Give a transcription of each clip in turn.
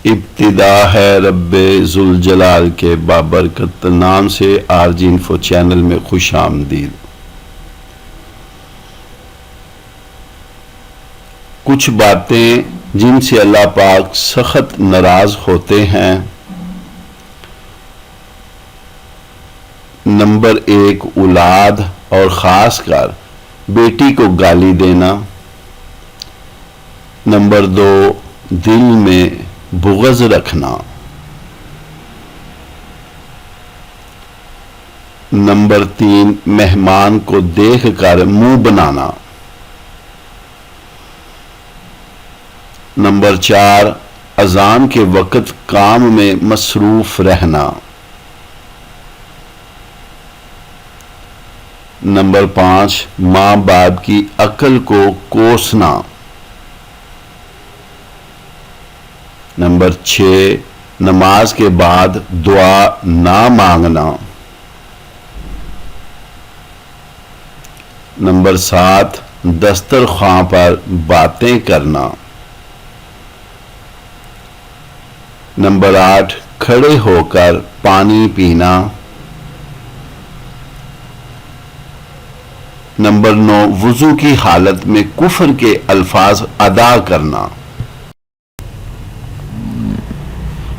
ابتدا ہے رب ذوالجلال کے بابرکت نام سے RG انفو چینل میں خوش آمدید۔ کچھ باتیں جن سے اللہ پاک سخت ناراض ہوتے ہیں۔ نمبر 1 اولاد اور خاص کر بیٹی کو گالی دینا۔ نمبر 2 دل میں بغض رکھنا۔ نمبر 3 مہمان کو دیکھ کر منہ بنانا۔ نمبر 4 اذان کے وقت کام میں مصروف رہنا۔ نمبر 5 ماں باپ کی عقل کو کوسنا۔ نمبر 6 نماز کے بعد دعا نہ مانگنا۔ نمبر 7 دسترخوان پر باتیں کرنا۔ نمبر 8 کھڑے ہو کر پانی پینا۔ نمبر 9 وضو کی حالت میں کفر کے الفاظ ادا کرنا۔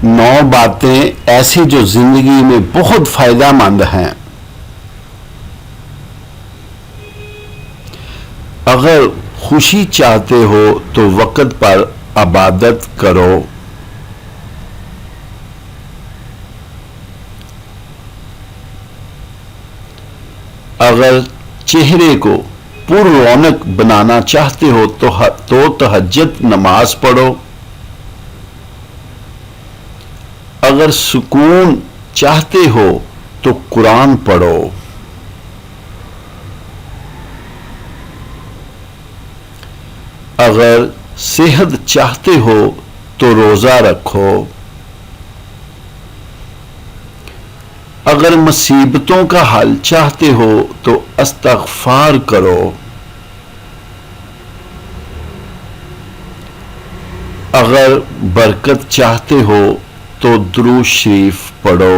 9 باتیں ایسی جو زندگی میں بہت فائدہ مند ہیں۔ اگر خوشی چاہتے ہو تو وقت پر عبادت کرو۔ اگر چہرے کو پر رونق بنانا چاہتے ہو تو تہجد نماز پڑھو۔ اگر سکون چاہتے ہو تو قرآن پڑھو۔ اگر صحت چاہتے ہو تو روزہ رکھو۔ اگر مصیبتوں کا حل چاہتے ہو تو استغفار کرو۔ اگر برکت چاہتے ہو تو درود شریف پڑھو۔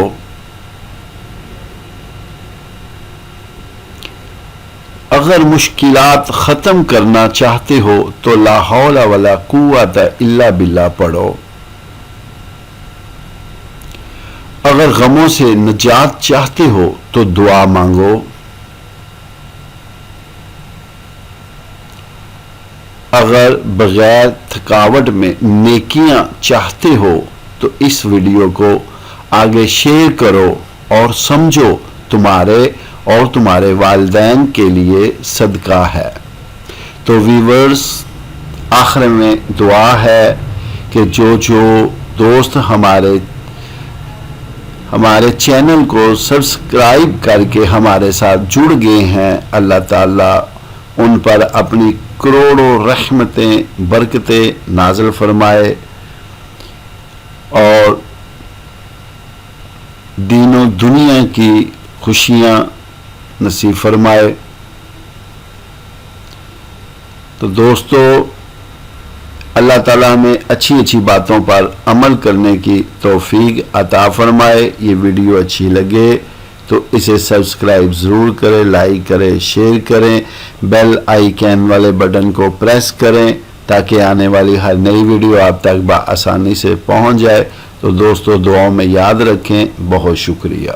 اگر مشکلات ختم کرنا چاہتے ہو تو لا حول ولا قوت الا باللہ پڑھو۔ اگر غموں سے نجات چاہتے ہو تو دعا مانگو۔ اگر بغیر تھکاوٹ میں نیکیاں چاہتے ہو تو اس ویڈیو کو آگے شیئر کرو اور سمجھو تمہارے اور تمہارے والدین کے لیے صدقہ ہے۔ تو ویورز آخر میں دعا ہے کہ جو دوست ہمارے چینل کو سبسکرائب کر کے ہمارے ساتھ جڑ گئے ہیں، اللہ تعالیٰ ان پر اپنی کروڑوں رحمتیں برکتیں نازل فرمائے اور دین و دنیا کی خوشیاں نصیب فرمائے۔ تو دوستو اللہ تعالیٰ ہمیں اچھی باتوں پر عمل کرنے کی توفیق عطا فرمائے۔ یہ ویڈیو اچھی لگے تو اسے سبسکرائب ضرور کریں، لائک کریں، شیئر کریں، بیل آئیکن والے بٹن کو پریس کریں تاکہ آنے والی ہر نئی ویڈیو آپ تک بآسانی سے پہنچ جائے۔ تو دوستو دعاؤں میں یاد رکھیں۔ بہت شکریہ۔